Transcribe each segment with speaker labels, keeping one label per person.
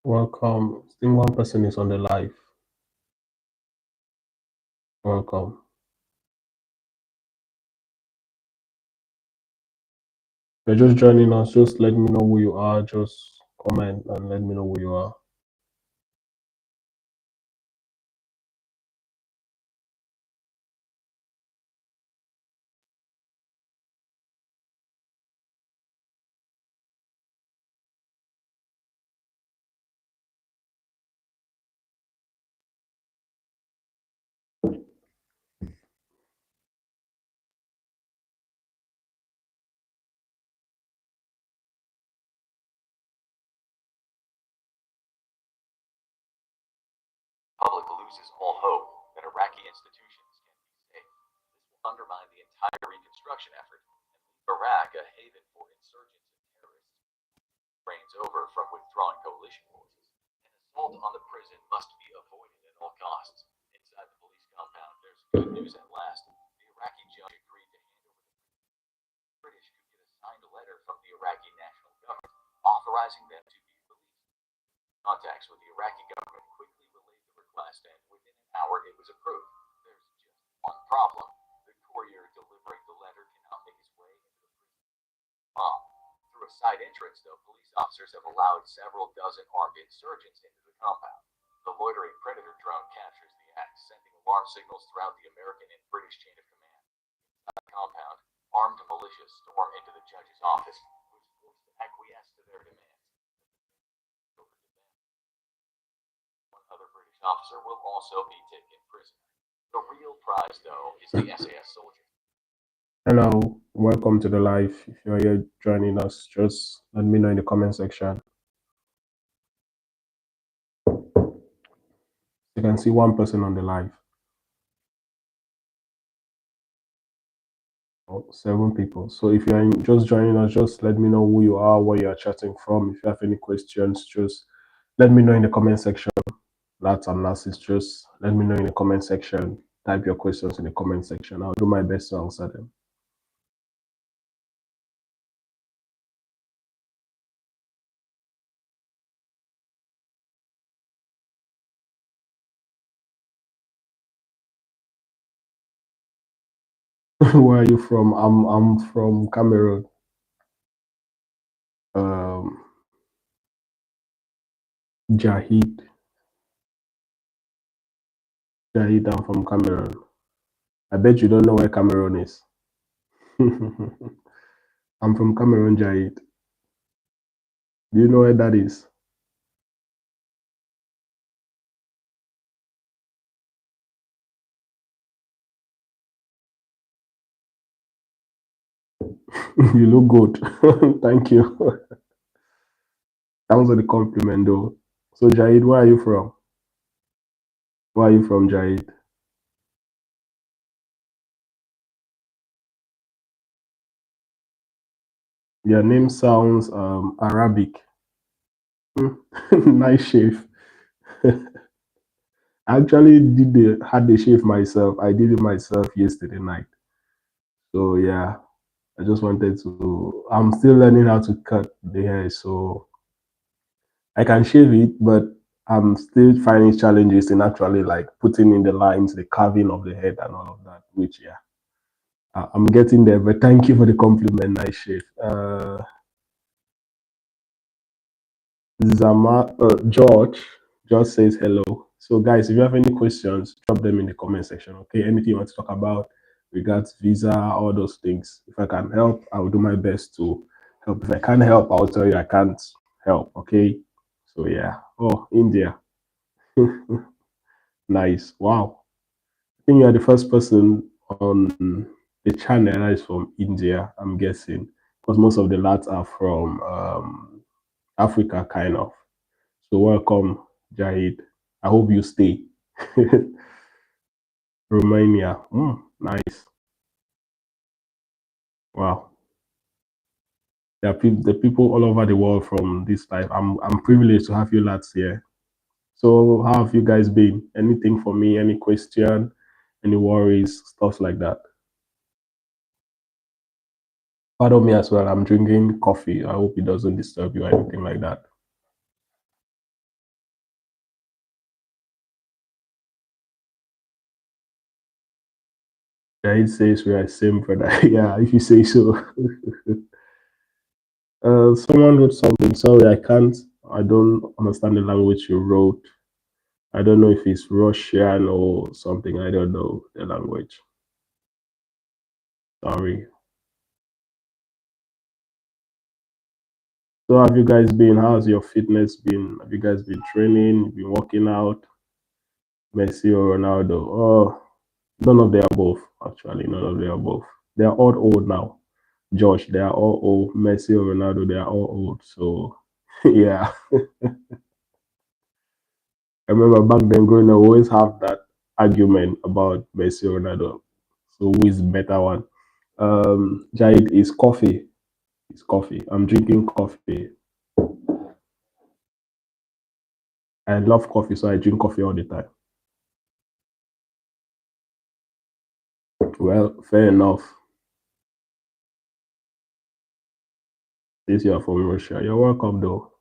Speaker 1: Welcome. I think one person is on the live. Welcome. If you're just joining us, just let me know who you are. Just comment and let me know who you are.
Speaker 2: Public loses all hope that Iraqi institutions can be safe. This will undermine the entire reconstruction effort and leave Iraq a haven for insurgents and terrorists. Reigns over from withdrawing coalition forces. An assault on the prison must be avoided at all costs. Inside the police compound, there's good news at last. The Iraqi judge agreed to hand over the British could get a signed letter from the Iraqi national government authorizing them to be released. Contacts with the Iraqi government quickly relayed the request, and within an hour it was approved. There's just one problem. The courier delivering the letter cannot make his way into the prison. Through a side entrance, though, police officers have allowed several dozen armed insurgents into the compound. The loitering predator drone captures the act, sending alarm signals throughout the American and British chain of command. Inside the compound, armed militias storm into the judge's office, which is forced to acquiesce to their demands. One other British officer will also be taken prisoner. The real prize, though, is the SAS soldier.
Speaker 1: Hello, welcome to the live. If you're here joining us, just let me know in the comment section. You can see one person on the live. Oh, 7 people. So if you're just joining us, just let me know who you are, where you are chatting from. If you have any questions, just let me know in the comment section. That's analysis. Just let me know in the comment section. Type your questions in the comment section. I'll do my best to answer them. Where are you from? I'm from Cameroon. Um, Jahid. Jahid, I'm from Cameroon. I bet you don't know where Cameroon is. I'm from Cameroon, Jahid. Do you know where that is? You look good. Thank you. That was a compliment, though. So, Jahid, where are you from? Where are you from, Jahid? Your name sounds Arabic. Nice shave. I actually had the shave myself. I did it myself yesterday night. So yeah, I just wanted to. I'm still learning how to cut the hair, so I can shave it, but I'm still finding challenges in actually like putting in the lines, the carving of the head, and all of that. Which yeah, I'm getting there. But thank you for the compliment, nice shave. George says hello. So guys, if you have any questions, drop them in the comment section. Okay, anything you want to talk about regards visa, all those things. If I can help, I will do my best to help. If I can't help, I'll tell you I can't help. Okay. So yeah. Oh, India. Nice. Wow. I think you are the first person on the channel that is from India, I'm guessing. Because most of the lads are from Africa, kind of. So welcome, Jahid. I hope you stay. Romania. Nice. Wow. There are the people all over the world from this life. I'm privileged to have you lads here. So how have you guys been? Anything for me? Any question? Any worries? Stuff like that. Pardon me as well. I'm drinking coffee. I hope it doesn't disturb you or anything like that. Yeah, it says we are same brother. Yeah, if you say so. Someone wrote something. Sorry, I can't. I don't understand the language you wrote. I don't know if it's Russian or something. I don't know the language. Sorry. So, have you guys been? How's your fitness been? Have you guys been training? Been working out? Messi or Ronaldo? Oh, none of the above. Actually, none of the above. They are all old now. Josh, they are all old. Messi or Ronaldo, they are all old. So, yeah. I remember back then growing up, we always have that argument about Messi or Ronaldo. So who is the better one? Jahid is coffee. It's coffee. I'm drinking coffee. I love coffee, so I drink coffee all the time. Well, fair enough. Since you are from Russia, you're welcome though.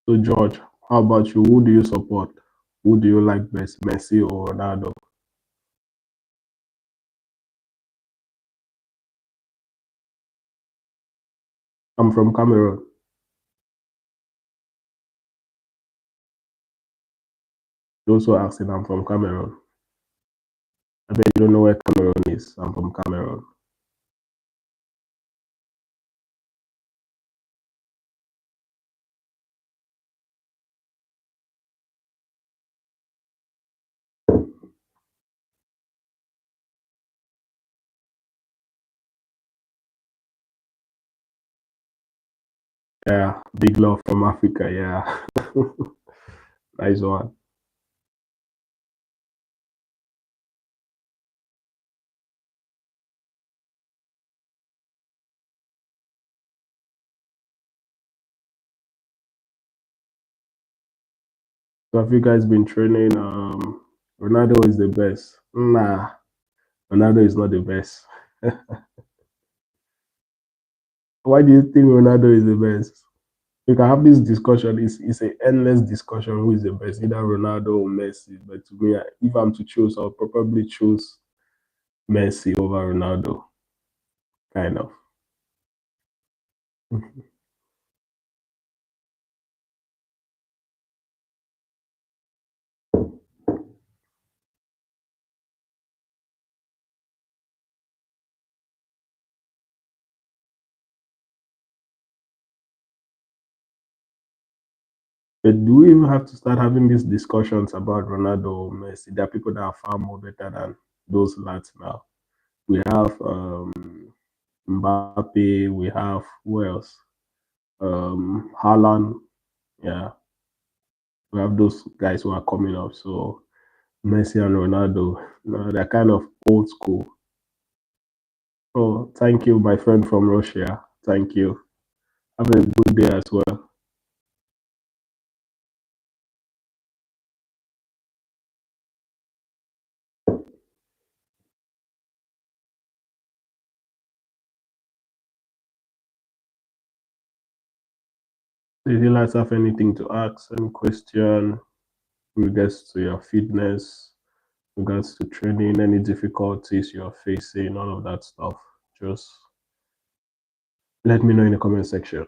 Speaker 1: So George, how about you? Who do you support? Who do you like best, Messi or Ronaldo? I'm from Cameroon. Those who are asking, I'm from Cameroon. I bet you don't know where Cameroon is. I'm from Cameroon. Yeah, big love from Africa. Yeah, nice one. So have you guys been training? Ronaldo is the best. Nah, Ronaldo is not the best. Why do you think Ronaldo is the best? We can have this discussion. It's an endless discussion who is the best, either Ronaldo or Messi. But to me, if I'm to choose, I'll probably choose Messi over Ronaldo. Kind of. But do we even have to start having these discussions about Ronaldo or Messi? There are people that are far more better than those lads now. We have Mbappe, we have who else? Haaland, yeah, we have those guys who are coming up. So Messi and Ronaldo, they're kind of old school. Oh, thank you, my friend from Russia. Thank you. Have a good day as well. If you guys have anything to ask, any question in regards to your fitness, in regards to training, any difficulties you're facing, all of that stuff, just let me know in the comment section.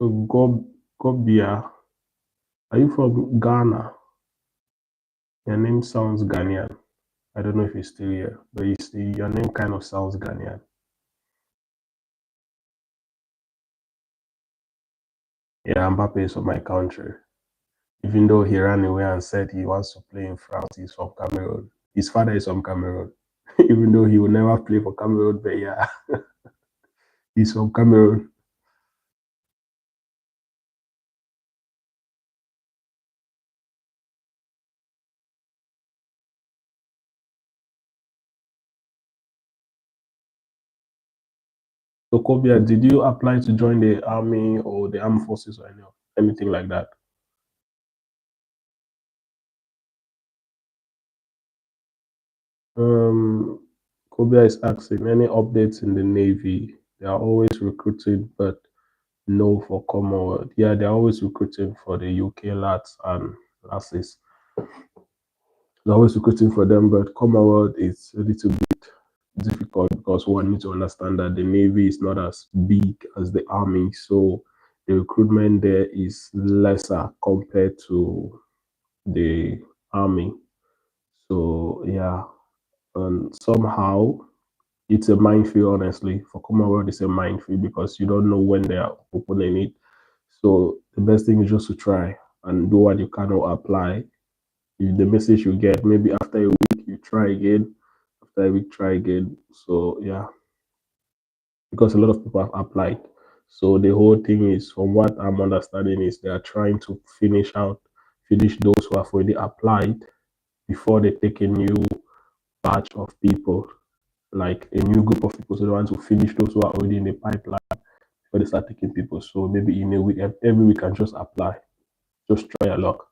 Speaker 1: So Gobia, are you from Ghana? Your name sounds Ghanaian. I don't know if you're still here, but you see, your name kind of sounds Ghanaian. Yeah, Mbappe is from my country. Even though he ran away and said he wants to play in France, he's from Cameroon. His father is from Cameroon. even though he will never play for Cameroon, but yeah, he's from Cameroon. So, Kobia, did you apply to join the army or the armed forces or anything like that? Um, Kobia is asking any updates in the Navy. They are always recruiting, but no for Commonwealth. Yeah, they're always recruiting for the UK lads and lasses. They're always recruiting for them, but Commonwealth is a little bit difficult because one needs to understand that the Navy is not as big as the Army, so the recruitment there is lesser compared to the Army. So yeah, and somehow it's a minefield, honestly. For Commonwealth, it's a minefield because you don't know when they are opening it. So the best thing is just to try and do what you cannot apply. If the message you get, maybe after a week, you try again. After a week, try again. So yeah, because a lot of people have applied. So the whole thing is, from what I'm understanding, is they are trying to finish those who have already applied before they take a new batch of people, like a new group of people. So they want to finish those who are already in the pipeline before they start taking people. So maybe in a week, every week, can just apply, just try your luck.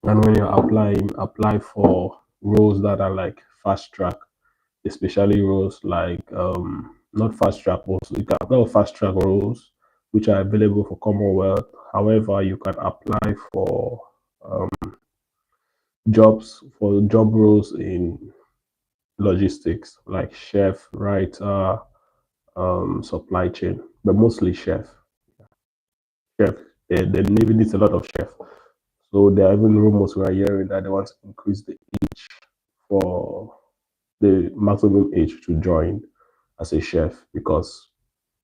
Speaker 1: And when you're applying, apply for roles that are like fast track, especially roles like not fast track also. You can apply for fast track roles which are available for Commonwealth. However, you can apply for um, job roles in logistics like chef, writer, supply chain, but mostly chef. Chef. The Navy needs a lot of chef. So there are even rumors we are hearing that they want to increase the age for the maximum age to join as a chef because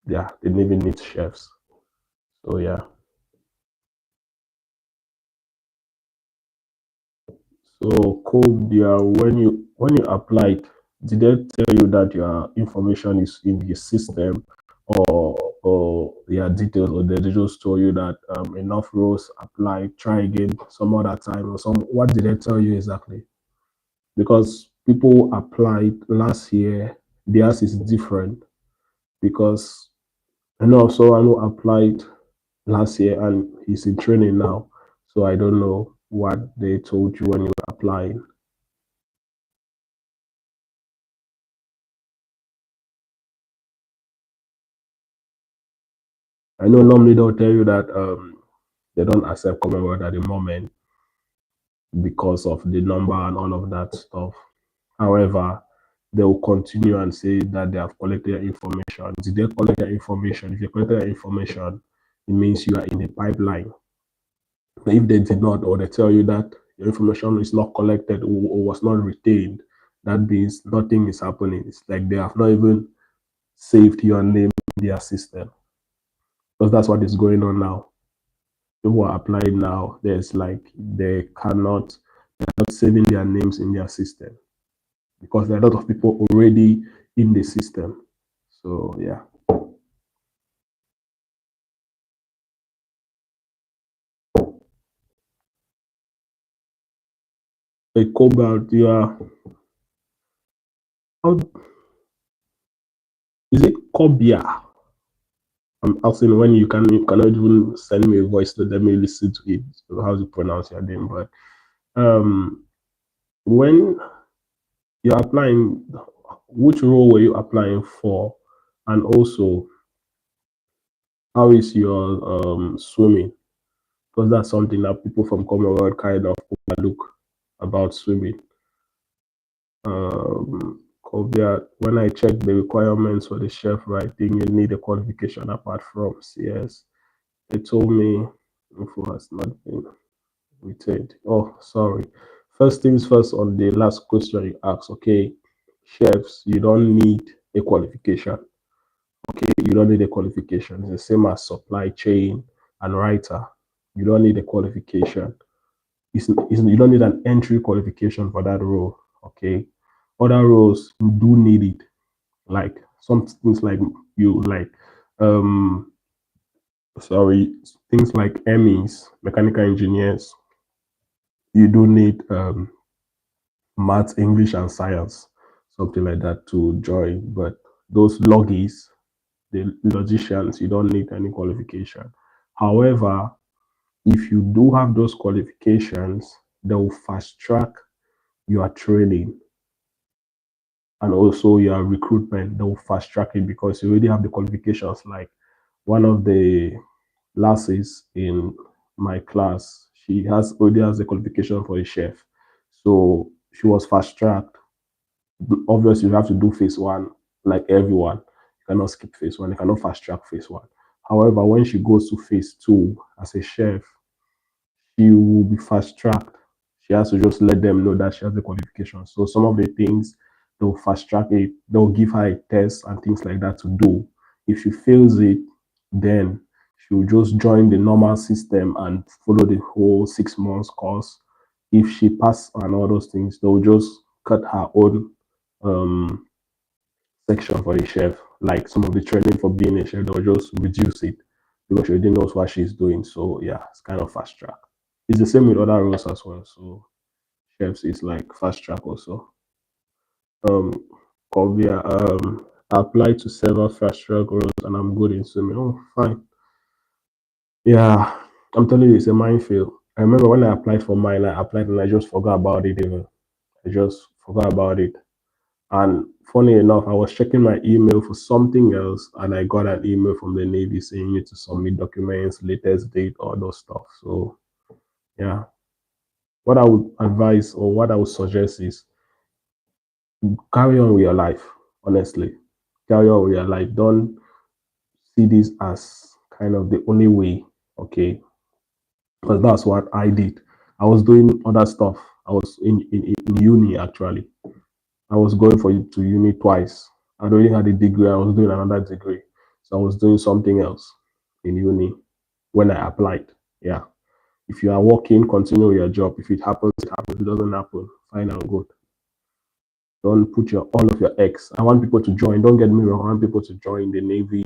Speaker 1: yeah, the Navy needs chefs. So yeah. So Cobia, when you applied, did they tell you that your information is in the system or your details, or did they just told you that enough roles apply, try again some other time or some what did they tell you exactly? Because people applied last year, theirs is different because I know someone who applied last year and he's in training now. So I don't know what they told you when you were applying. I know normally they'll tell you that they don't accept Commonwealth at the moment because of the number and all of that stuff. However, they will continue and say that they have collected your information. Did they collect your information? If you collected your information, it means you are in the pipeline. If they did not, or they tell you that your information is not collected or was not retained, that means nothing is happening. It's like they have not even saved your name in their system. Because that's what is going on now. People are applying now. There's like they're not saving their names in their system because there are a lot of people already in the system. So yeah. A cobalt, you are how is it Cobia? I'm asking when you cannot even send me a voice to let me listen to it. So how to pronounce your name, but um when you're applying, which role were you applying for? And also, how is your swimming? Because that's something that people from Commonwealth kind of overlook about swimming. When I checked the requirements for the chef writing, you need a qualification apart from CS. They told me info has not been retained. Oh, sorry. First things first, on the last question you asked, okay, chefs, you don't need a qualification. Okay, you don't need a qualification. It's the same as supply chain and writer. You don't need a qualification. You don't need an entry qualification for that role. Okay. other roles you do need it, like some things like you like um sorry, things like MEs, mechanical engineers, you do need math, English, and science, something like that to join. But those loggies, the logicians, you don't need any qualification. However, if you do have those qualifications, they will fast track your training and also your recruitment. They will fast track it because you already have the qualifications. Like one of the lasses in my class, she has already has the qualification for a chef. So she was fast tracked. Obviously, you have to do phase one like everyone. You cannot skip phase one, you cannot fast track phase one. However, when she goes to phase two as a chef, she will be fast tracked. She has to just let them know that she has the qualification. So some of the things they'll fast track it, they'll give her a test and things like that to do. If she fails it, then she'll just join the normal system and follow the whole 6 months course. If she passes and all those things, they'll just cut her own um section for a chef. Like some of the training for being a chef, they'll just reduce it because she already knows what she's doing. So yeah, it's kind of fast track. It's the same with other roles as well. So chefs is like fast track also. Um, Kovia, I applied to several fast track roles and I'm good in swimming. Oh, fine. Yeah, I'm telling you, it's a minefield. I remember when I applied for mine, I applied and I just forgot about it even. I just forgot about it. And funny enough, I was checking my email for something else and I got an email from the Navy saying you need to submit documents, latest date, all those stuff. So yeah. What I would advise or what I would suggest is carry on with your life, honestly. Carry on with your life. Don't see this as kind of the only way, okay? Because that's what I did. I was doing other stuff. I was in uni actually. I was going to uni twice. I already had a degree. I was doing another degree. So I was doing something else in uni when I applied. Yeah. If you are working, continue with your job. If it happens, it happens. If it doesn't happen, fine and good. Don't put your all of your eggs. I want people to join. Don't get me wrong. I want people to join the Navy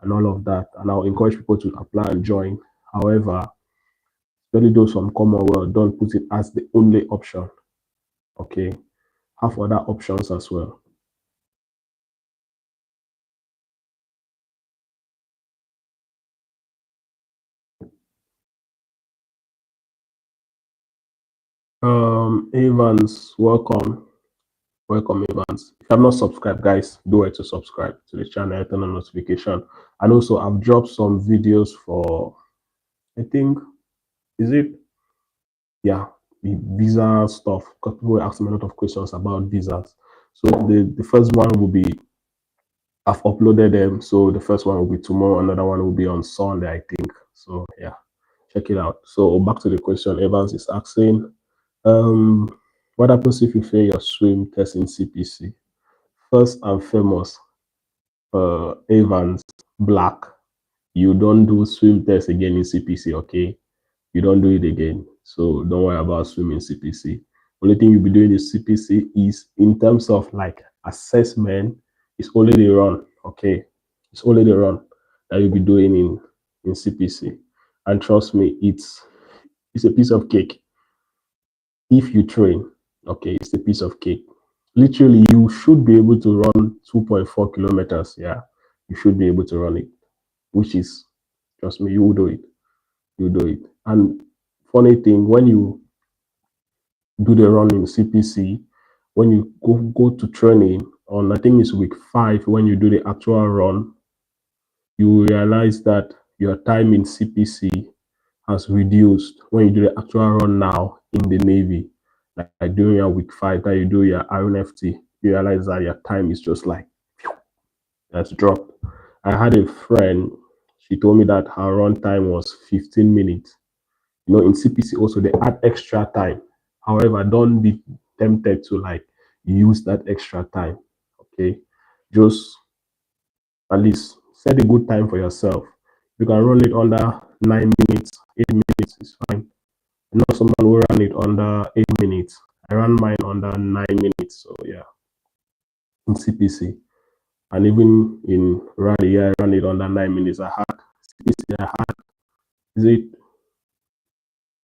Speaker 1: and all of that. And I'll encourage people to apply and join. However, especially those from Commonwealth, don't put it as the only option. Okay. Have other options as well. Evans, welcome. Welcome, Evans. If you have not subscribed, guys, do it to subscribe to the channel, turn on notification. And also, I've dropped some videos for, I think, is it? Yeah, the visa stuff. Because people were asking me a lot of questions about visas. So the first one will be, I've uploaded them. So the first one will be tomorrow. Another one will be on Sunday, I think. So yeah, check it out. So back to the question Evans is asking. Um, what happens if you fail your swim test in CPC? First and foremost, Evans, black, you don't do swim test again in CPC, okay? You don't do it again. So don't worry about swimming CPC. Only thing you'll be doing in CPC is in terms of like assessment, it's only the run, okay? It's only the run that you'll be doing in CPC. And trust me, it's a piece of cake. If you train, okay, it's a piece of cake. Literally, you should be able to run 2.4 kilometers. Yeah, you should be able to run it, which is, trust me, you will do it. You do it. And funny thing, when you do the run in CPC, when you go to training on, I think it's week 5, when you do the actual run, you realize that your time in CPC has reduced when you do the actual run now in the Navy. Like during your week 5, that you do your RNFT, you realize that your time is just like, that's dropped. I had a friend, she told me that her run time was 15 minutes. You know, in CPC also they add extra time. However, don't be tempted to like use that extra time. Okay. Just at least set a good time for yourself. You can run it under 9 minutes, 8 minutes is fine. I know someone will run it under 8 minutes. I ran mine under 9 minutes. So yeah. in CPC. And even in rally, I ran it under 9 minutes. I had CPC, is it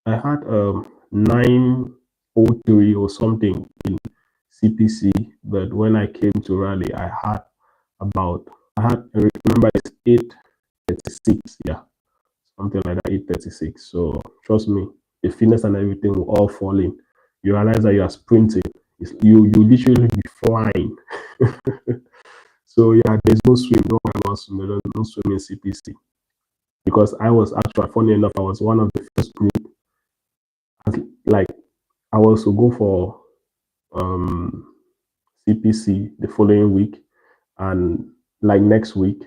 Speaker 1: I had 9:03 or something in CPC, but when I came to rally, I remember it's 8:36, yeah, something like that, 8:36. So trust me, the fitness and everything will all fall in. You realize that you are sprinting. You literally be flying. So yeah, there's no swim. No one wants to know. There's no swim in CPC because I was actually funny enough. I was one of the first group. Like I was to go for um CPC the following week, and like next week,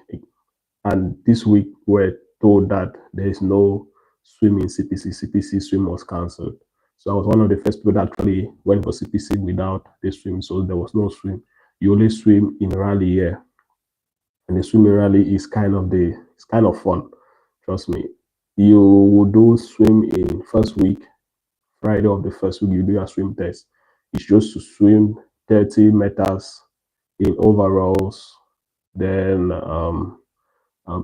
Speaker 1: and this week we're told that there is no swim in CPC. CPC swim was cancelled. So I was one of the first people that actually went for CPC without the swim. So there was no swim. You only swim in rally here, and the swimming rally is it's kind of fun. Trust me. You will do swim in first week, Friday of the first week. You do your swim test. It's just to swim 30 meters in overalls, then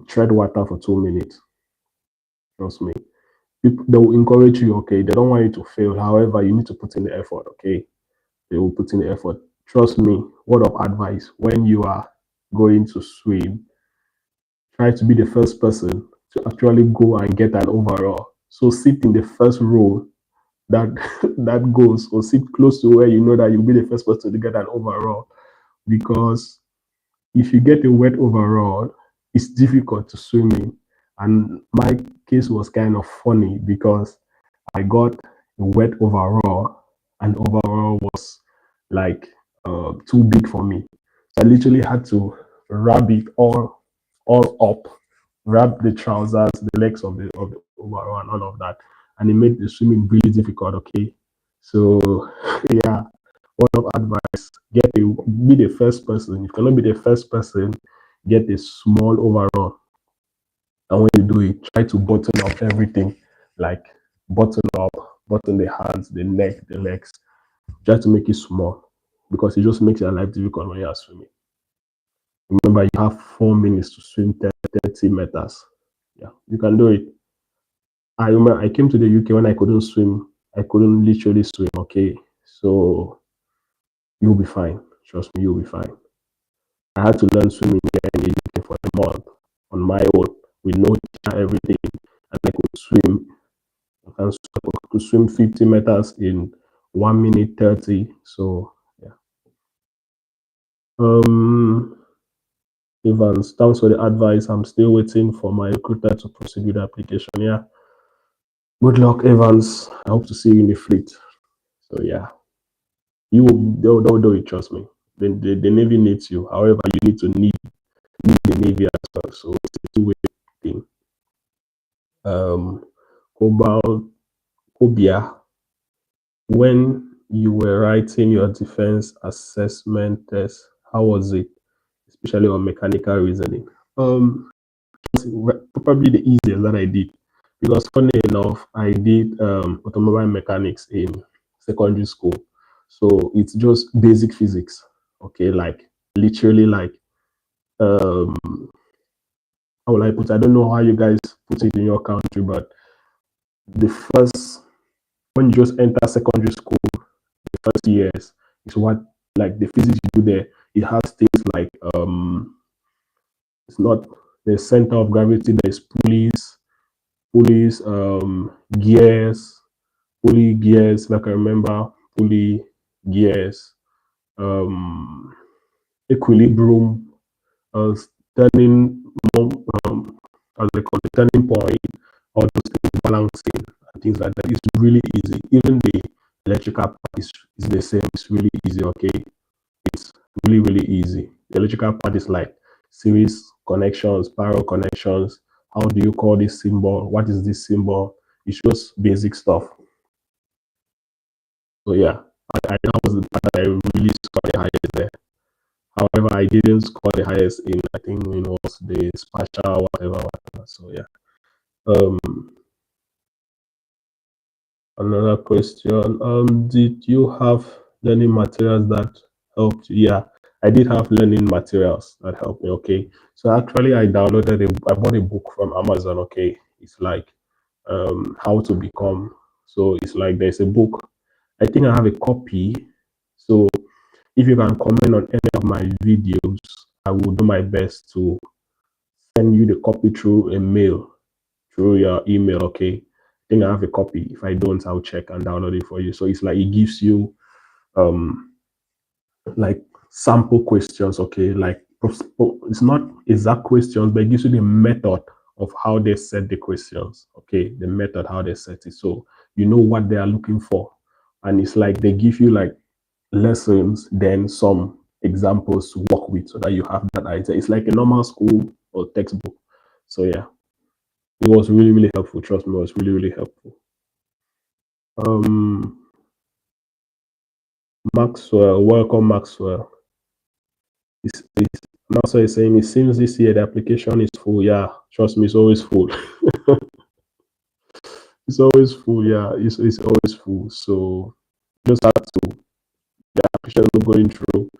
Speaker 1: tread water for 2 minutes. Trust me. People, they will encourage you, okay? They don't want you to fail. However, you need to put in the effort, okay? They will put in the effort. Trust me, word of advice, when you are going to swim, try to be the first person to actually go and get an overall. So sit in the first row that that goes, or sit close to where you know that you'll be the first person to get an overall. Because if you get a wet overall, it's difficult to swim in. And my case was kind of funny because I got a wet overall, and overall was like too big for me. So I literally had to wrap it all up, wrap the trousers, the legs of the overall, and all of that, and it made the swimming really difficult. Okay, so yeah, word of advice: be the first person. If you cannot be the first person, get a small overall, and when you do it, try to button up everything, like button up, button the hands, the neck, the legs. Try to make it small because it just makes your life difficult when you are swimming. Remember, you have 4 minutes to swim 30 meters. Yeah, you can do it. I remember I came to the UK when I couldn't swim. I couldn't literally swim. Okay, so you'll be fine. Trust me, you'll be fine. I had to learn swimming here in the UK for a month on my own with no teacher, everything, and I could swim. I could swim 50 meters in 1 minute 30. So yeah. Um, Evans, thanks for the advice. I'm still waiting for my recruiter to proceed with the application. Yeah. Good luck, Evans. I hope to see you in the fleet. So yeah, they'll do it. Trust me. The Navy needs you. However, you need to need the Navy as well. So it's a two-way thing. Cobalt, Kobia, when you were writing your defense assessment test, how was it, especially on mechanical reasoning? Probably the easiest that I did, because funny enough, I did automobile mechanics in secondary school, so it's just basic physics. Okay, like literally, like um, how will I put it? I don't know how you guys put it in your country, but the first when you just enter secondary school, the first years is what, like the physics you do there. It has things like it's not the center of gravity. There's pulleys, gears, pulley gears, like I remember, pulley gears, um, equilibrium, uh, turning, as they call it, turning point, all those things, balancing, and things like that. It's really easy. Even the electrical part is the same. It's really easy, okay? It's really, really easy. The electrical part is like series connections, parallel connections. How do you call this symbol? What is this symbol? It's just basic stuff. So yeah, that was the part that I really scored the highest there. However, I didn't score the highest in, I think it was the spatial whatever. So yeah. Um, Another question. Did you have learning materials that helped you? Yeah, I did have learning materials that helped me. Okay, so actually I bought a book from Amazon. Okay, it's like how to become. So it's like there's a book. I think I have a copy. So if you can comment on any of my videos, I will do my best to send you the copy through a mail, through your email. Okay, I think I have a copy. If I don't, I'll check and download it for you. So it's like it gives you um like sample questions. Okay, like it's not exact questions, but it gives you the method of how they set the questions. Okay, the method how they set it, so you know what they are looking for. And it's like they give you like lessons, then some examples to work with, so that you have that idea. It's like a normal school or textbook. So yeah, it was really really helpful. Trust me, it was really really helpful. um Maxwell, welcome Maxwell. It's Maxwell is saying it seems this year the application is full. Yeah, trust me, it's always full. It's always full. Yeah, it's always full. So just have to, the application is not going through.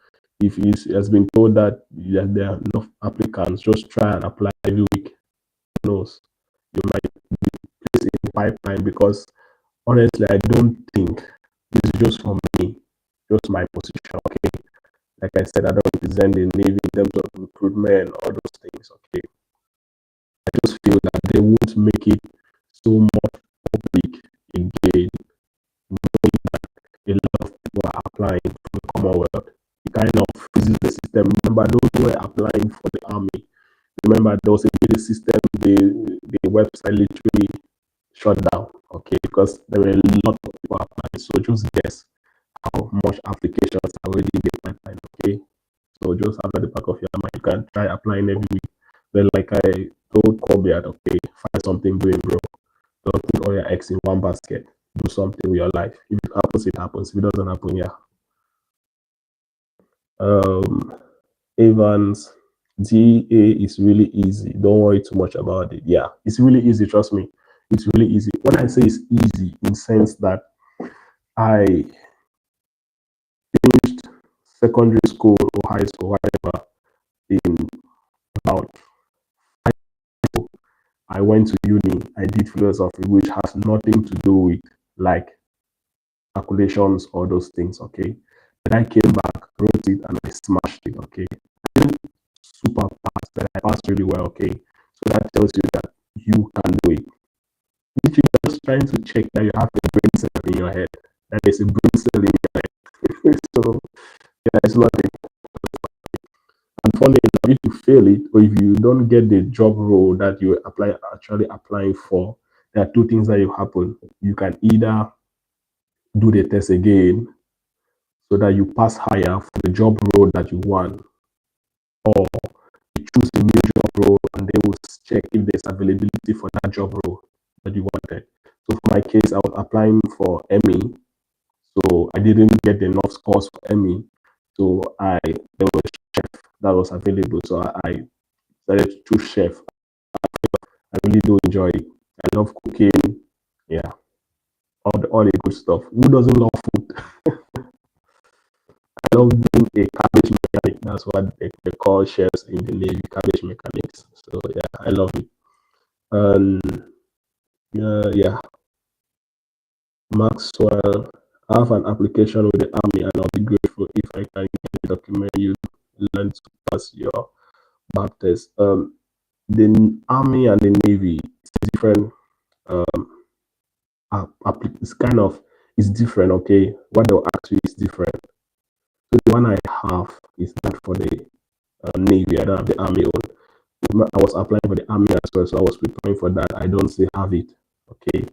Speaker 1: If it has been told that there are enough applicants, just try and apply every week. Who knows? You might place it in pipeline, because honestly, I don't think this is just for me, just my position. Okay, like I said, I don't represent the Navy in terms of recruitment and all those things. Okay, I just feel that they won't make it so much public again, knowing that a lot of people are applying for the Commonwealth. It kind of freezes the system. Remember, those who were applying for the army, remember there was a way the system, the website literally shut down. Okay, because there were a lot of people applying. So just guess how much applications are already in the pipeline. Okay, so just have at the back of your mind, you can try applying every week. But like I told Kobe, okay, find something doing, bro. Don't put all your eggs in one basket. Do something with your life. If it happens, it happens. If it doesn't happen, yeah. Um, Evans, GA is really easy. Don't worry too much about it. Yeah, it's really easy. Trust me, it's really easy. When I say it's easy, in sense that I finished secondary school or high school, whatever, in about I went to uni. I did philosophy, which has nothing to do with like calculations or those things. Okay, then I came back, wrote it, and I smashed it. Okay, I didn't super pass, but I passed really well. Okay, so that tells you that you can do it. If you're just trying to check that you have a brain cell in your head, that there's a brain cell in your head. So yeah, it's nothing. And funny enough, if you fail it, or if you don't get the job role that you actually applying for, there are two things that will happen. You can either do the test again so that you pass higher for the job role that you want, or you choose a new job role and they will check if there's availability for that job role that you wanted. So for my case, I was applying for ME, so I didn't get enough scores for ME. So there was a chef that was available, so I started to choose chef. I really do enjoy it. I love cooking. Yeah, all the good stuff. Who doesn't love food? I love being a cabbage mechanic. That's what they call chefs in the Navy, cabbage mechanics. So yeah, I love it. And yeah, Maxwell, I have an application with the Army, and I'll be grateful if I can get the document you learn to pass your back test. The Army and the Navy is different. Um, it's kind of it's different. Okay, what they'll ask you is different. So the one I have is that for the Navy. I don't have the Army one. I was applying for the Army as well, so I was preparing for that. I don't still have it. Okay,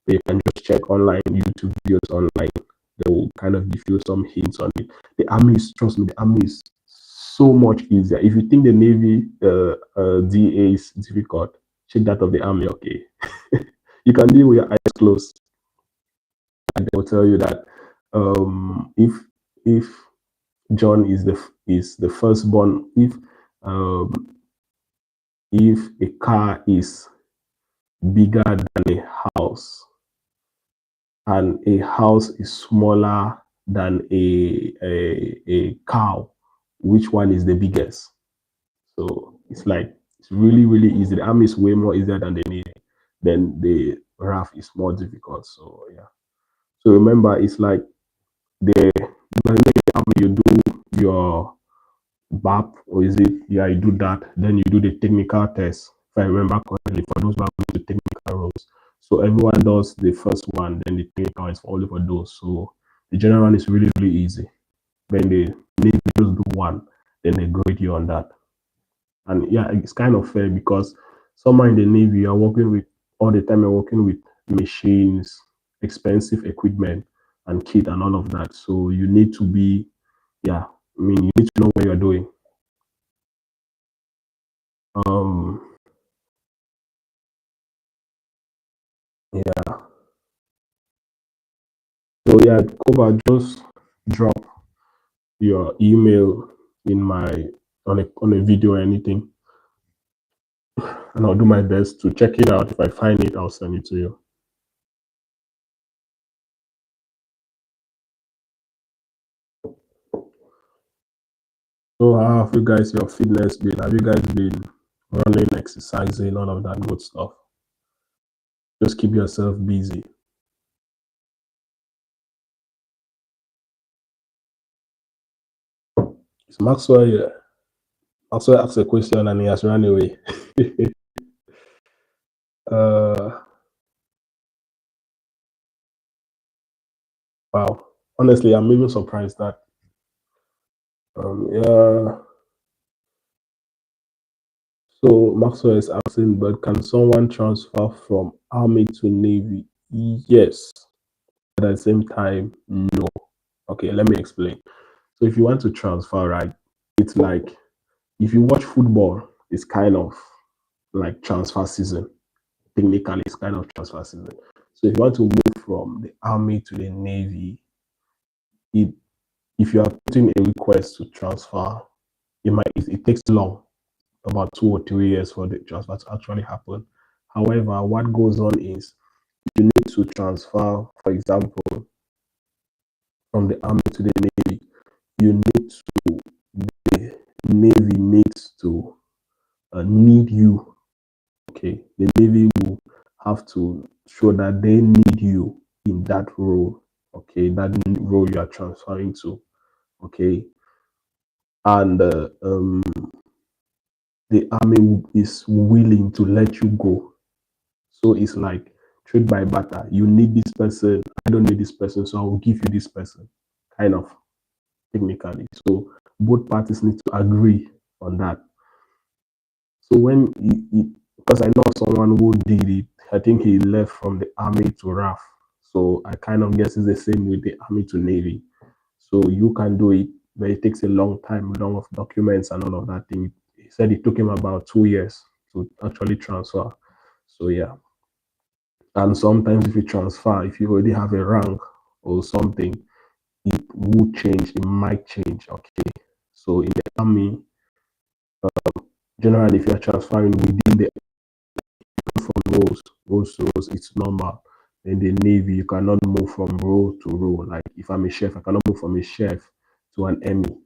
Speaker 1: but you can just check online, YouTube videos online. They will kind of give you some hints on it. The Army is, trust me, the Army is so much easier. If you think the Navy DA is difficult, check that of the Army. Okay, you can deal with your eyes closed, and they will tell you that if John is the firstborn, um, if a car is bigger than a house and a house is smaller than a cow, which one is the biggest. So it's like it's really, really easy. The army is way more easier than the navy. Then the RAF is more difficult. So yeah. So remember, it's like the navy army, you do your BAP, or is it? Yeah, you do that. Then you do the technical test. If I remember correctly, for those who are going to technical roles. So everyone does the first one, then the technical is for only for those. So the general one is really, really easy. When they need to just do one, then they grade you on that. And yeah, it's kind of fair because someone in the Navy, you're working with all the time, you're working with machines, expensive equipment, and kit and all of that. So you need to be, yeah, I mean, you need to know what you're doing. Um, yeah. So yeah, Koba, just drop your email in my on a video or anything, and I'll do my best to check it out. If I find it, I'll send it to you. So how have you guys your fitness been? Have you guys been running, exercising, all of that good stuff? Just keep yourself busy. It's Maxwell here. Maxwell asked a question and he has run away. uh wow. Honestly, I'm even surprised that yeah. So Maxwell is asking, but can someone transfer from army to navy? Yes. But at the same time, no. Okay, let me explain. So if you want to transfer, right, it's like if you watch football, it's kind of like transfer season. Technically, it's kind of transfer season. So if you want to move from the army to the navy, it, if you are putting a request to transfer, it takes long, about 2 or 3 years for the transfer to actually happen. However, what goes on is you need to transfer, for example, from the army to the navy. You need to the navy needs to need you. Okay, the navy will have to show that they need you in that role. Okay, that role you are transferring to. Okay, and the army is willing to let you go. So it's like trade by barter. You need this person, I don't need this person, so I will give you this person. Kind of technically. So both parties need to agree on that. So because I know someone who did it, I think he left from the army to RAF. So I kind of guess it's the same with the army to navy. So you can do it, but it takes a long time, long of documents and all of that thing. He said it took him about 2 years to actually transfer. So yeah. And sometimes if you transfer, if you already have a rank or something, it will change, it might change. Okay. So in the army, generally if you're transferring within the from roles to roles, it's normal. In the navy, you cannot move from role to role. Like if I'm a chef, I cannot move from a chef to an emmy.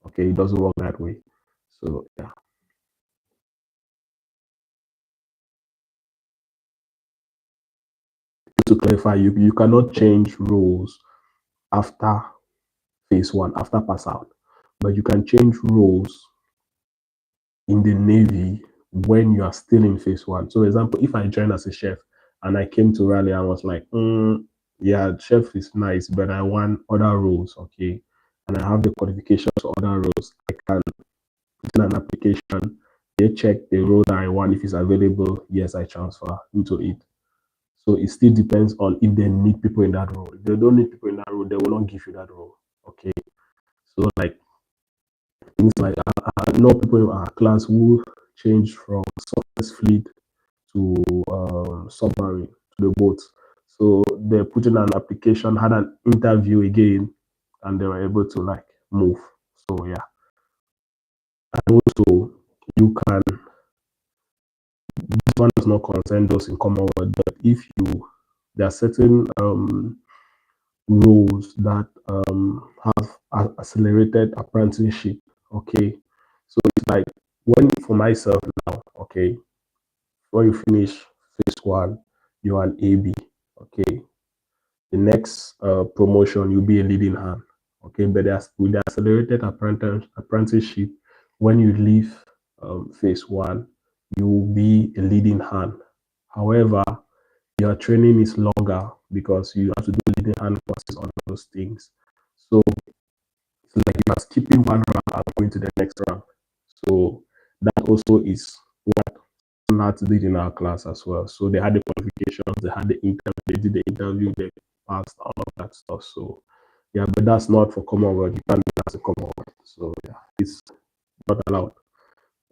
Speaker 1: Okay, it doesn't work that way. So yeah. To clarify, you cannot change roles after phase one, after pass out. But you can change roles in the navy when you are still in phase one. So, for example, if I joined as a chef and I came to rally and was like, yeah, chef is nice, but I want other roles, okay, and I have the qualifications for other roles, I can put in an application. They check the role that I want. If it's available, yes, I transfer into it. So it still depends on if they need people in that role. If they don't need people in that role, they will not give you that role. Okay. So like things like I know people in our class who changed from surface fleet to submarine to the boat. So they put in an application, had an interview again, and they were able to like move. So yeah, and also you can. This one does not concern those in Commonwealth, but if you there are certain roles that have accelerated apprenticeship. Okay, so it's like when for myself now, okay, when you finish phase one, you're an AB. Okay, the next promotion you'll be a leading hand. Okay, but with the accelerated apprenticeship, when you leave phase one, you will be a leading hand. However, your training is longer because you have to do leading hand courses on those things. So it's like you are skipping one round and going to the next round. So that also is what lads did in our class as well. So they had the qualifications, they had the interview, they did the interview, they passed all of that stuff. So yeah, but that's not for Commonwealth. You can't do that as a Commonwealth. So yeah, it's not allowed.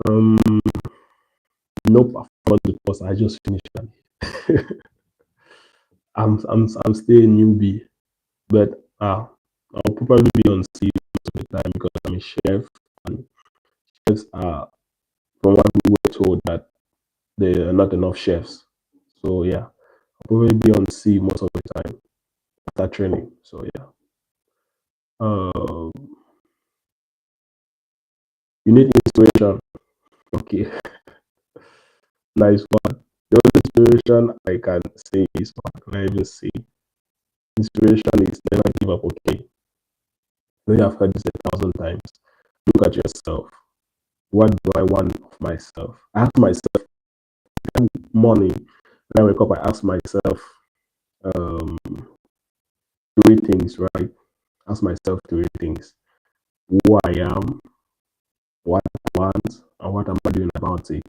Speaker 1: Um, nope, I forgot the course. I just finished that. I'm still a newbie, but I'll probably be on C most of the time because I'm a chef, and chefs are, from what we were told, that there are not enough chefs. So yeah, I'll probably be on C most of the time after training. So yeah, uh, you need inspiration. Okay, nice one. The only inspiration I can say is, what can I just say? Inspiration is never give up. Okay, I know you have heard this 1,000 times. Look at yourself. What do I want of myself? I ask myself every morning when I wake up. I ask myself um, three things, right? Ask myself three things: who I am, what I want, and what am I doing about it.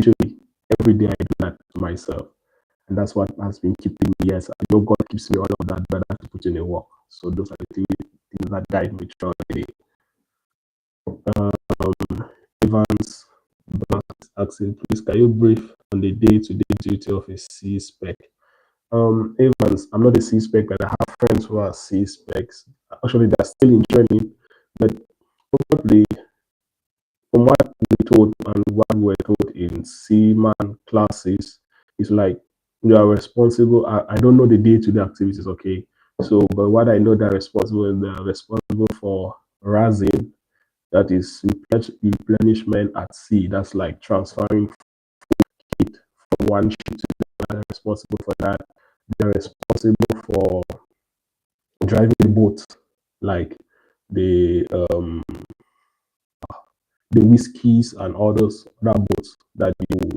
Speaker 1: Literally, every day I do that to myself, and that's what has been keeping me. Yes, I know God keeps me all of that, but I have to put in a work. So those are the things that guide me throughout the day. Um, Evans asking, please, can you brief on the day-to-day duty of a C spec? Evans, I'm not a C spec, but I have friends who are C specs. Actually, they're still in training, but probably from what we told and what we were told in Seaman classes, it's like you are responsible. I don't know the day-to-day activities, okay? So, but what I know, they're responsible for rising, that is replenishment at sea. That's like transferring it from one ship to the other. They're responsible for that. They're responsible for driving the boat, like the whiskeys and all those other boats that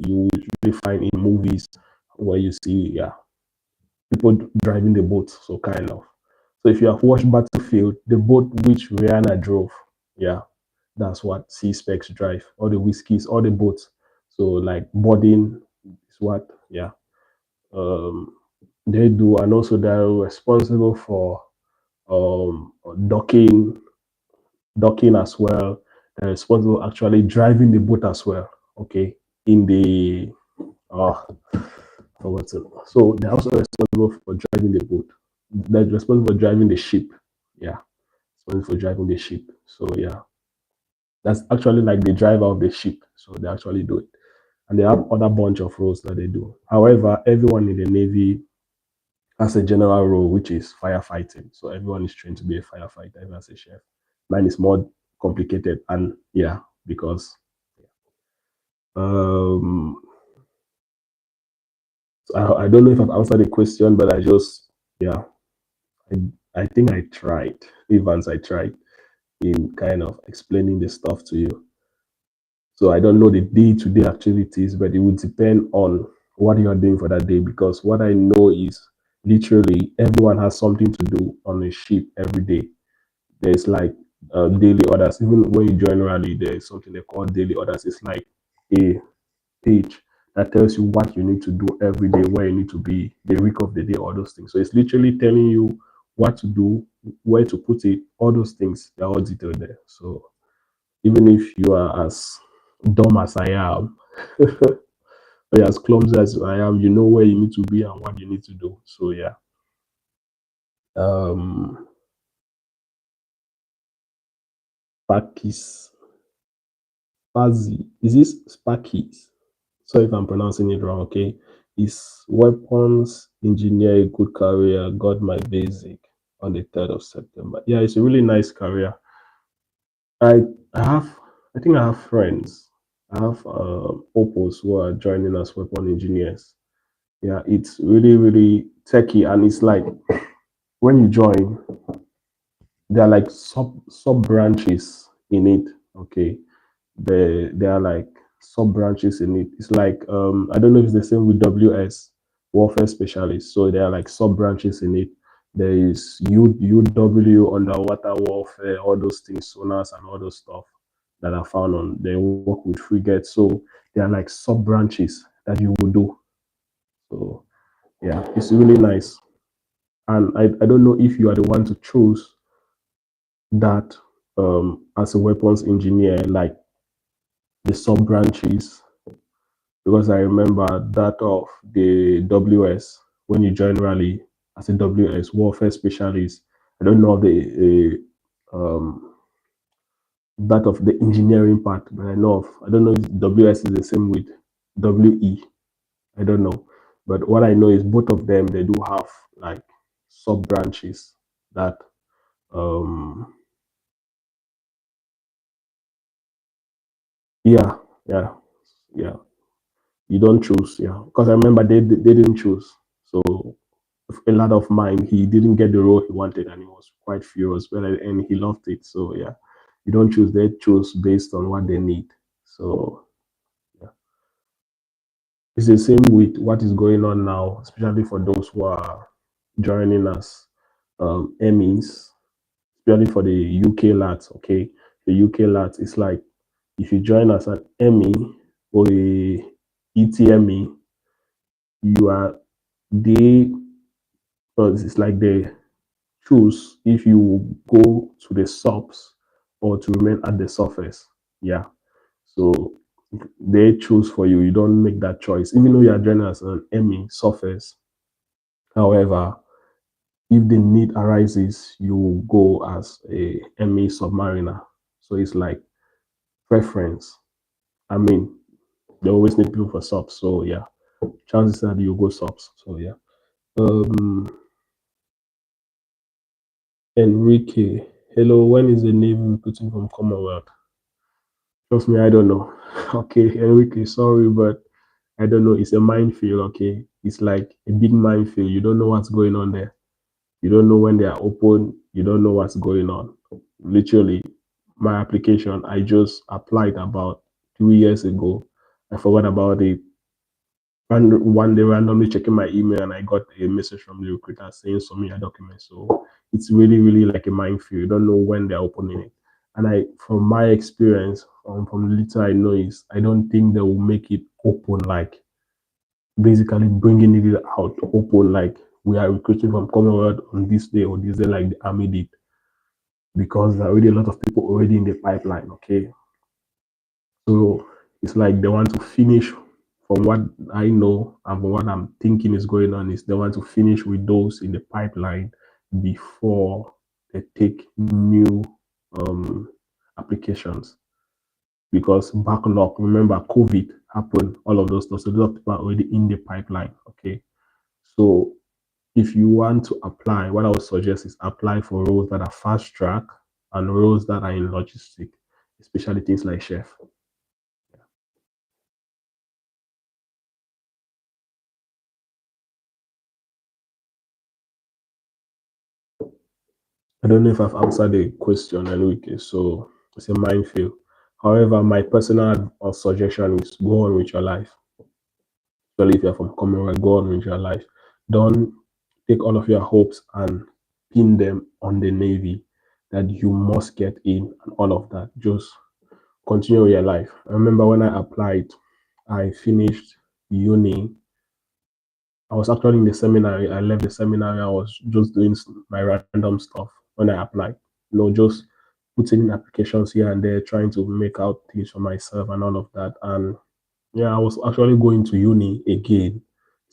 Speaker 1: you usually find in movies where you see, yeah, people driving the boat. So kind of. So if you have watched Battlefield, the boat which Rihanna drove, yeah, that's what C specs drive. All the whiskeys, all the boats. So like boarding is what, yeah, um, they do, and also they're responsible for um docking docking as well. They're responsible actually driving the boat as well. Okay, in the forgot it. So they're also responsible for driving the boat. They're responsible for driving the ship. Yeah, responsible for driving the ship. So yeah, that's actually like the driver of the ship. So they actually do it, and they have other bunch of roles that they do. However, everyone in the Navy has a general role, which is firefighting. So everyone is trained to be a firefighter, even as a chef. Mine is more complicated, and yeah, because um, I don't know if I've answered the question, but I just, yeah, I think I tried, Evans, I tried in kind of explaining the stuff to you. So I don't know the day-to-day activities, but it would depend on what you are doing for that day. Because what I know is literally everyone has something to do on a ship every day. There's like daily orders. Even when you join rally, there's something they call daily orders. It's like a page that tells you what you need to do every day, where you need to be, the week of the day, all those things. So it's literally telling you what to do, where to put it, all those things. They're all detailed there. So even if you are as dumb as I am, or as clumsy as I am, you know where you need to be and what you need to do. So yeah. Um Sparkies. Spazzy. Is this Sparkies? Sorry if I'm pronouncing it wrong, okay? Is weapons engineer a good career? Got my basic on the 3rd of September. Yeah, it's a really nice career. I I have I think I have friends. I have opals who are joining as weapon engineers. Yeah, it's really really techy, and it's like when you join, there are like sub branches in it. Okay, there are like sub branches in it. It's like I don't know if it's the same with WS, warfare specialist. So there are like sub branches in it. There is UW, underwater warfare, all those things, sonars and all those stuff that are found on. They work with frigates. So there are like sub branches that you will do. So yeah, it's really nice. And I don't know if you are the one to choose that as a weapons engineer, like the sub branches, because I remember that of the WS when you join rally as a WS warfare specialist. I don't know that of the engineering part, but I don't know if WS is the same with WE. I don't know, but what I know is both of them they do have like sub branches that um yeah yeah yeah you don't choose, yeah, because I remember they didn't choose. So a lot of mine, he didn't get the role he wanted, and he was quite furious. But at the end, he loved it. So yeah, you don't choose; they choose based on what they need. So yeah, it's the same with what is going on now, especially for those who are joining us, Emmys, especially for the UK lads. Okay, the UK lads, it's like if you join us at Emmy or a ETME, you are they. It's like they choose if you go to the subs or to remain at the surface. Yeah. So they choose for you. You don't make that choice. Even though you are joining as an Emmy surface. However, if the need arises, you go as a Emmy submariner. So it's like preference. I mean, they always need people for subs. So yeah. Chances are you go subs. So yeah. Um Enrique. Hello, when is the Navy recruiting from Commonwealth? Trust me, I don't know. Okay, Enrique, sorry, but I don't know. It's a minefield, okay? It's like a big minefield. You don't know what's going on there. You don't know when they are open. You don't know what's going on. Literally, my application, I just applied about 2 years ago. I forgot about it. And one day, randomly checking my email, and I got a message from the recruiter saying submit your documents. So it's really, really like a minefield. You don't know when they're opening it. And from my experience, from the little I know, is I don't think they will make it open, like basically bringing it out open, like we are recruiting from Commonwealth on this day or this day, like the army did, because there are already a lot of people already in the pipeline. Okay, so it's like they want to finish, from what I know and from what I'm thinking is going on, is they want to finish with those in the pipeline before they take new um, applications. Because backlog, remember, COVID happened, all of those stuff. So a lot of people are already in the pipeline. Okay. So if you want to apply, what I would suggest is apply for roles that are fast track and roles that are in logistic, especially things like chef. I don't know if I've answered the question, Enrique. So it's a minefield. However, my personal suggestion is go on with your life. Especially if you're from Commonwealth, go on with your life. Don't take all of your hopes and pin them on the Navy that you must get in and all of that. Just continue your life. I remember when I applied, I finished uni. I was actually in the seminary. I left the seminary. I was just doing my random stuff when I applied. Just putting in applications here and there, trying to make out things for myself and all of that. And yeah, I was actually going to uni again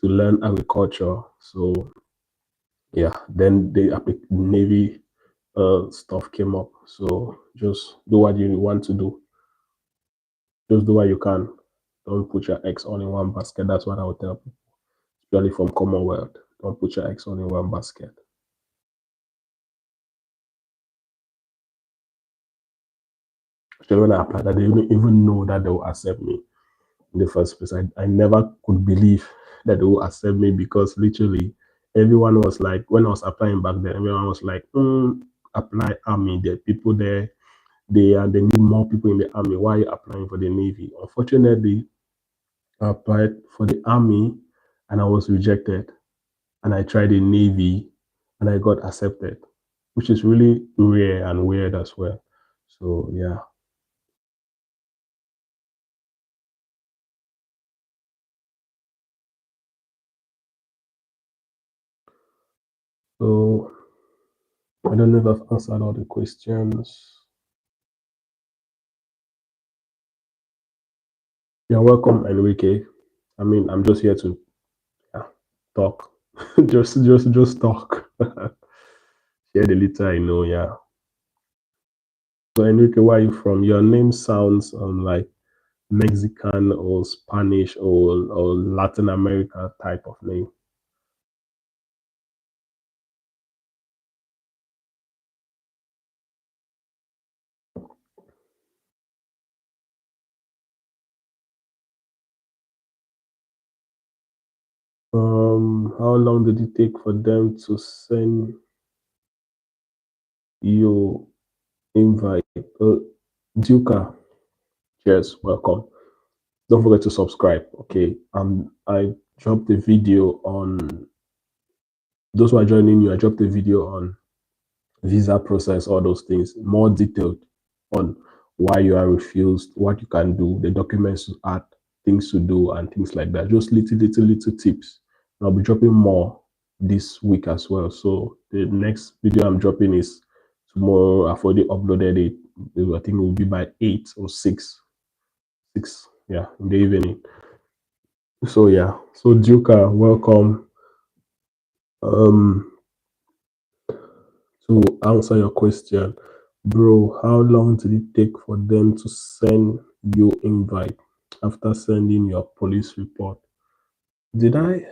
Speaker 1: to learn agriculture. So yeah, then the Navy stuff came up. So just do what you want to do. Just do what you can. Don't put your eggs all in one basket. That's what I would tell people, especially from Commonwealth. Don't put your eggs all in one basket. Especially when I applied, I didn't even know that they will accept me in the first place. I never could believe that they will accept me because literally everyone was like, when I was applying back then, everyone was like, apply army. There are people there. They need more people in the army. Why are you applying for the navy? Unfortunately, I applied for the army and I was rejected. And I tried the navy and I got accepted, which is really rare and weird as well. So yeah. So I don't know if I've answered all the questions. You're welcome, Enrique. I mean, I'm just here to, yeah, talk. just talk. Share the little I know, yeah. So Enrique, where are you from? Your name sounds like Mexican or Spanish or Latin America type of name. How long did it take for them to send you invite? Duca, cheers, welcome. Don't forget to subscribe. Okay. I dropped a video on those who are joining you. I dropped a video on visa process, all those things, more detailed on why you are refused, what you can do, the documents to add, things to do, and things like that. Just little tips. And I'll be dropping more this week as well. So the next video I'm dropping is tomorrow. I've already uploaded it. I think it will be by 8 or 6, yeah, in the evening. So yeah. So Duka, welcome. Um, to answer your question, bro, how long did it take for them to send you invite after sending your police report? Did I?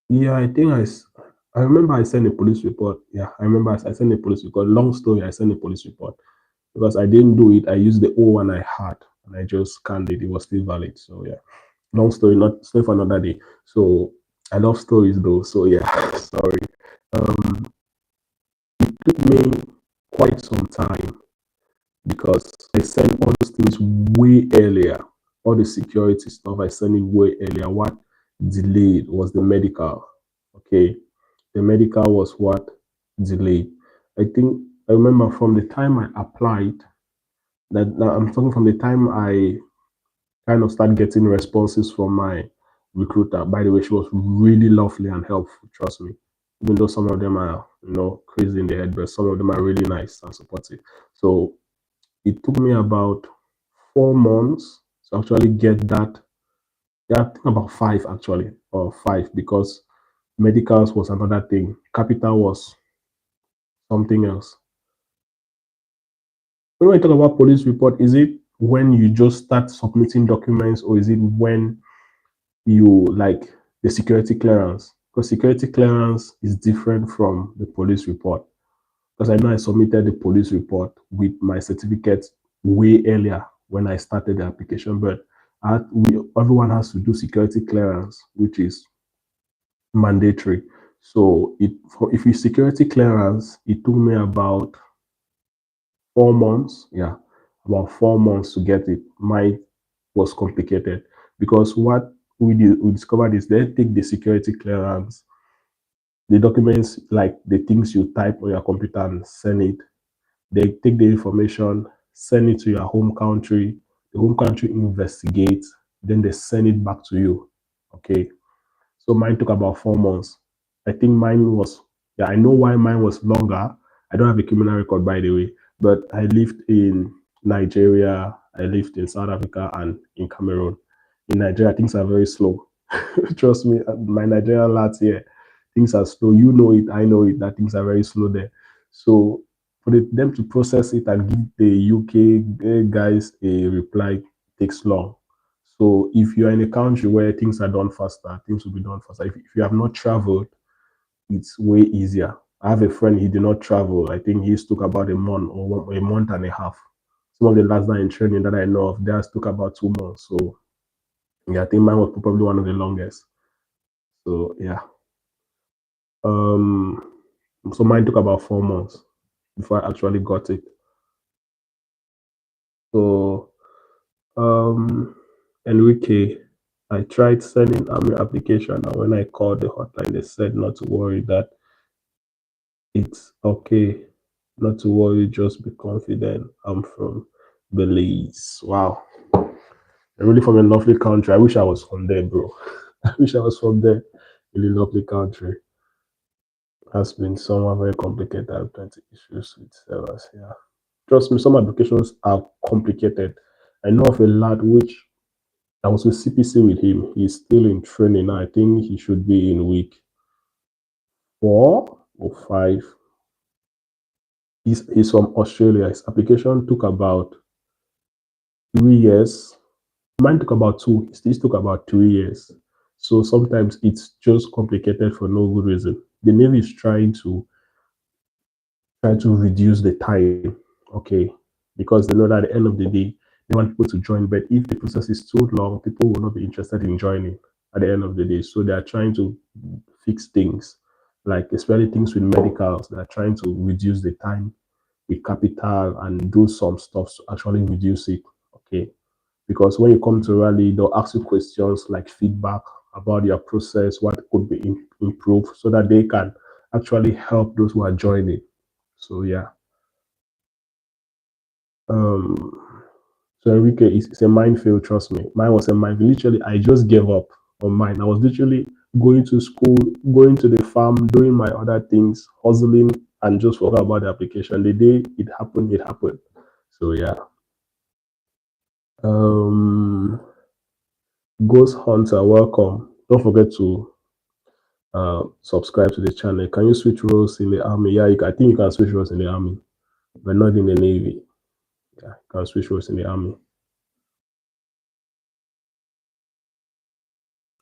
Speaker 1: Yeah, I think I remember I sent a police report. Yeah, I remember I sent a police report. Long story, I sent a police report because I didn't do it. I used the old one I had and I just scanned it. It was still valid. So yeah, long story, not stay for another day. So I love stories though. So yeah, sorry. Um, took me quite some time because I sent all those things way earlier. All the security stuff I sent it way earlier. What delayed was the medical. Okay, the medical was what delayed. I think I remember from the time I applied. That now I'm talking from the time I kind of started getting responses from my recruiter. By the way, she was really lovely and helpful. Trust me. Even though some of them are crazy in the head, but some of them are really nice and supportive. So it took me about 4 months to actually get that. Yeah, I think about five actually, or five, because medicals was another thing. Capital was something else. When we talk about police report, is it when you just start submitting documents, or is it when you like the security clearance? Because security clearance is different from the police report. Because I know I submitted the police report with my certificate way earlier when I started the application, but everyone has to do security clearance, which is mandatory. So if you security clearance, it took me about 4 months. Yeah, about 4 months to get it. Mine was complicated because what we discovered is they take the security clearance, the documents, like the things you type on your computer and send it. They take the information, send it to your home country. The home country investigates, then they send it back to you. Okay. So mine took about 4 months. I think mine was, yeah, I know why mine was longer. I don't have a criminal record, by the way, but I lived in Nigeria, I lived in South Africa, and in Cameroon. In Nigeria, things are very slow. Trust me, my Nigerian lads here, things are slow. You know it, I know it, that things are very slow there. So for them to process it and give the UK guys a reply takes long. So if you're in a country where things are done faster, things will be done faster. If you have not traveled, it's way easier. I have a friend, he did not travel. I think his took about a month or a month and a half. Some of the lads that in training that I know of, theirs took about 2 months. So yeah, I think mine was probably one of the longest. So yeah. Um so mine took about 4 months before I actually got it. So Enrique, I tried sending army application and when I called the hotline, they said not to worry that it's okay. Not to worry, just be confident. I'm from Belize. Wow. I'm really from a lovely country. I wish I was from there, bro. I wish I was from there. Really lovely country. Has been somewhat very complicated. I have plenty issues with servers. Yeah. Trust me, some applications are complicated. I know of a lad which I was with CPC with him. He's still in training. I think he should be in week 4 or 5. He's from Australia. His application took about 3 years. Mine took about two. His took about 3 years. So sometimes it's just complicated for no good reason. The Navy is trying to reduce the time, okay, because they know that at the end of the day, they want people to join. But if the process is too long, people will not be interested in joining at the end of the day. So they are trying to fix things, like especially things with medicals. They are trying to reduce the time with capital and do some stuff to actually reduce it, okay. Because when you come to rally, they'll ask you questions like feedback about your process, what could be improved, so that they can actually help those who are joining. So yeah. Um, so Enrique, it's a minefield, trust me. Mine was a minefield. Literally, I just gave up on mine. I was literally going to school, going to the farm, doing my other things, hustling, and just forgot about the application. The day it happened, it happened. So yeah. Um, Ghost Hunter, welcome. Don't forget to subscribe to the channel. Can you switch roles in the army? Yeah, I think you can switch roles in the army, but not in the navy. Yeah, you can switch roles in the army.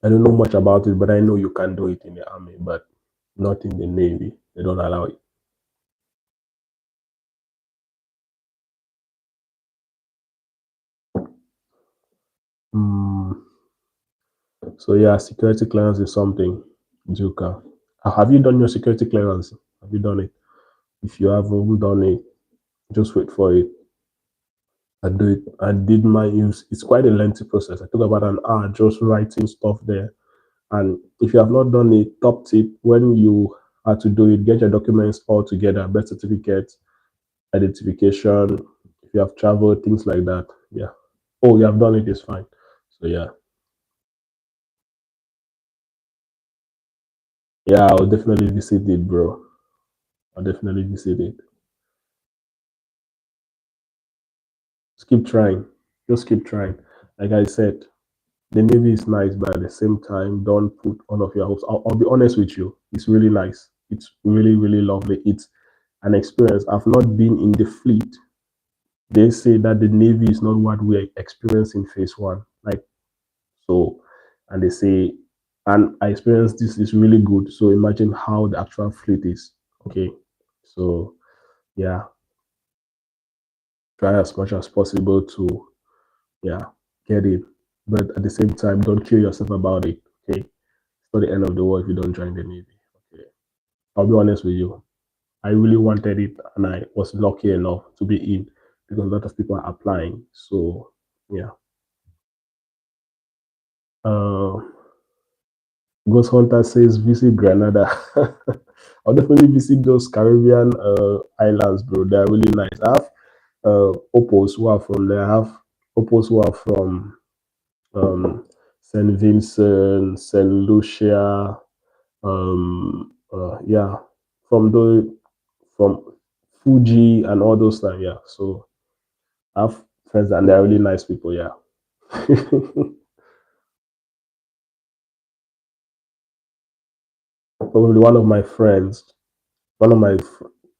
Speaker 1: I don't know much about it, but I know you can do it in the army, but not in the navy. They don't allow it. Mm, so yeah, security clearance is something, Juka. Have you done your security clearance? Have you done it? If you haven't done it, just wait for it. I do it. I did my use. It's quite a lengthy process. I took about an hour just writing stuff there. And if you have not done it, top tip: when you are to do it, get your documents all together, birth certificate, identification, if you have traveled, things like that. Yeah. Oh, you have done it, it's fine. So yeah. Yeah, I'll definitely visit it, bro. I'll definitely visit it. Just keep trying. Just keep trying. Like I said, the Navy is nice, but at the same time, don't put all of your hopes. I'll be honest with you. It's really nice. It's really, really lovely. It's an experience. I've not been in the fleet. They say that the Navy is not what we experienced in phase one. Like, so, and they say, and I experienced this is really good. So imagine how the actual fleet is. Okay. So yeah, try as much as possible to, yeah, get it. But at the same time, don't kill yourself about it. Okay. It's not the end of the world if you don't join the Navy. Okay. I'll be honest with you. I really wanted it and I was lucky enough to be in because a lot of people are applying. So yeah. Uh Ghost Hunter says visit Granada. I'll definitely visit those Caribbean islands, bro. They're really nice. I have Opos who are from there. I have Opos who are from Saint Vincent, Saint Lucia. Yeah, from the from Fuji and all those things. Yeah, so I have friends and they're really nice people. Yeah. Probably one of my friends, one of my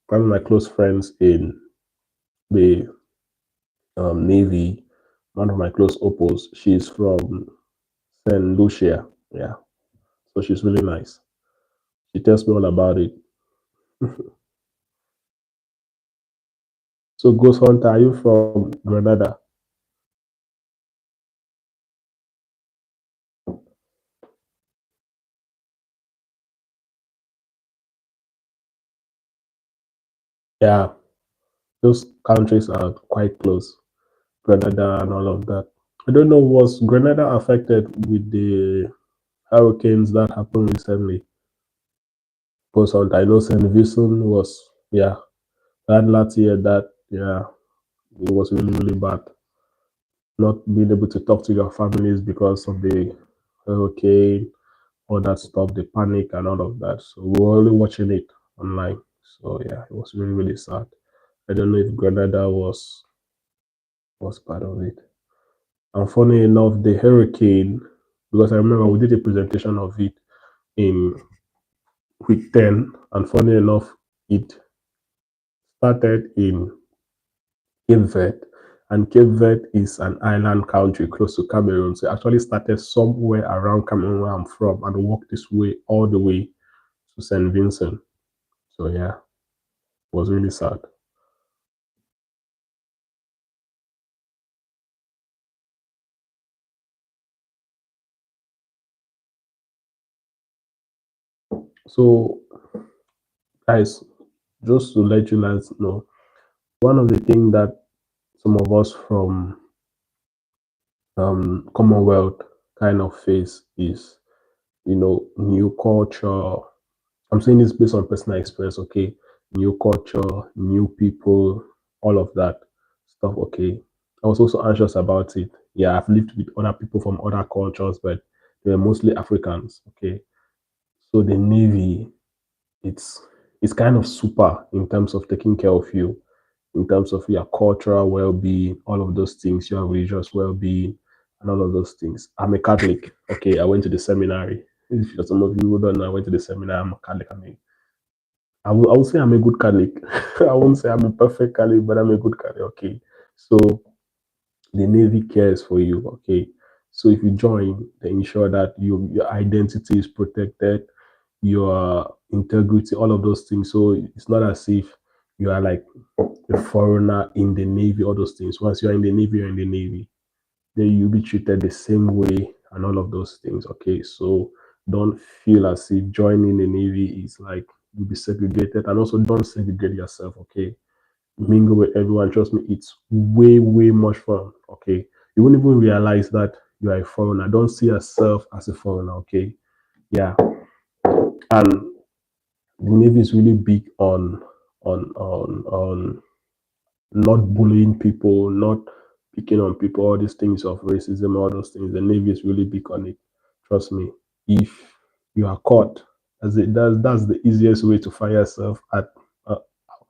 Speaker 1: one of my close friends in the Navy, one of my close opals. She's from Saint Lucia. Yeah, so she's really nice. She tells me all about it. So, Ghost Hunter, are you from Grenada? Yeah, those countries are quite close, Grenada and all of that. I don't know, was Grenada affected with the hurricanes that happened recently? Ghost Hunter, I know St. Vincent was, yeah, that last year, that, yeah, it was really, really bad. Not being able to talk to your families because of the hurricane, all that stuff, the panic and all of that. So we were only watching it online. So yeah, it was really, really sad. I don't know if Grenada was part of it. And funny enough, the hurricane, because I remember we did a presentation of it in week 10, and funny enough, it started in Cape Verde, and Cape Verde is an island country close to Cameroon. So it actually started somewhere around Cameroon where I'm from and walked this way all the way to St. Vincent. So yeah, it was really sad. So guys, just to let you guys know, one of the things that some of us from Commonwealth kind of face is, new culture. I'm saying this based on personal experience, okay? New culture, new people, all of that stuff, okay? I was also anxious about it. Yeah, I've lived with other people from other cultures, but they were mostly Africans, okay? So the Navy, it's it's kind of super in terms of taking care of you, in terms of your cultural well-being, all of those things, your religious well-being, and all of those things. I'm a Catholic. Okay, I went to the seminary. If some of you don't know, I went to the seminary. I'm a Catholic. I will say I'm a good Catholic. I won't say I'm a perfect Catholic, but I'm a good Catholic. Okay, so the Navy cares for you. Okay, so if you join, they ensure that your identity is protected, your integrity, all of those things. So it's not as if you are like a foreigner in the Navy, all those things. Once you're in the Navy, you're in the Navy. Then you'll be treated the same way and all of those things. Okay. So don't feel as if joining the Navy is like you'll be segregated, and also don't segregate yourself. Okay. Mingle with everyone. Trust me, it's way, way much fun. Okay. You won't even realize that you are a foreigner. Don't see yourself as a foreigner. Okay. Yeah. And the Navy is really big on not bullying people, not picking on people, all these things of racism, all those things. The Navy is really big on it. Trust me. If you are caught, that's the easiest way to find yourself at uh,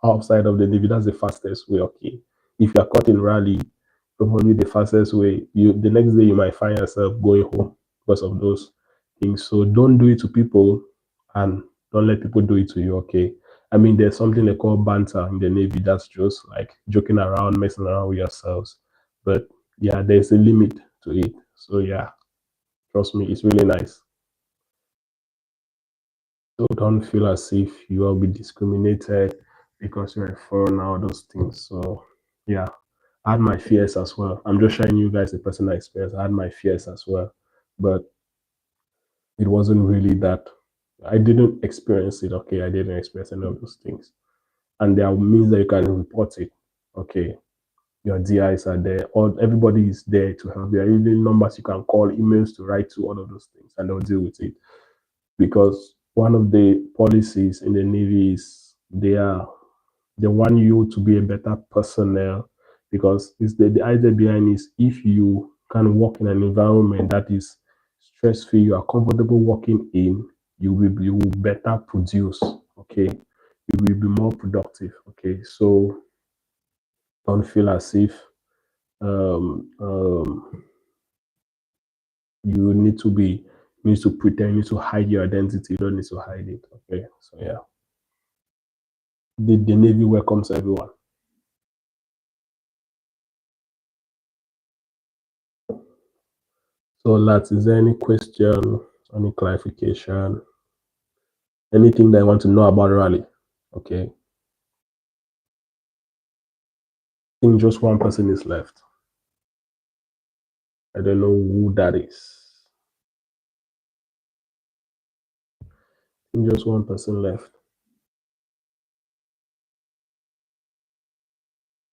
Speaker 1: outside of the Navy. That's the fastest way. Okay. If you are caught in rally, probably the fastest way. The next day you might find yourself going home because of those things. So don't do it to people, and don't let people do it to you. Okay. I mean, there's something they call banter in the Navy. That's just like joking around, messing around with yourselves. But yeah, there's a limit to it. So yeah, trust me, it's really nice. So don't feel as if you will be discriminated because you're a foreigner, all those things. So yeah, I had my fears as well. I'm just showing you guys a personal experience. I had my fears as well, but it wasn't really that. I didn't experience it. Okay, I didn't experience any of those things, and there are means that you can report it. Okay, your DIs are there, or everybody is there to help. There are even numbers you can call, emails to write to, all of those things, and they'll deal with it. Because one of the policies in the Navy is they want you to be a better personnel, because it's the idea behind is if you can work in an environment that is stress free, you are comfortable working in, you will better produce. Okay, you will be more productive. Okay, so don't feel as if um, um, you need to be you need to pretend, you need to hide your identity. You don't need to hide it. Okay, so yeah, the Navy welcomes everyone. So, lads, is there any question, any clarification, anything that you want to know about rally? Okay. I think just one person is left. I don't know who that is. I think just one person left.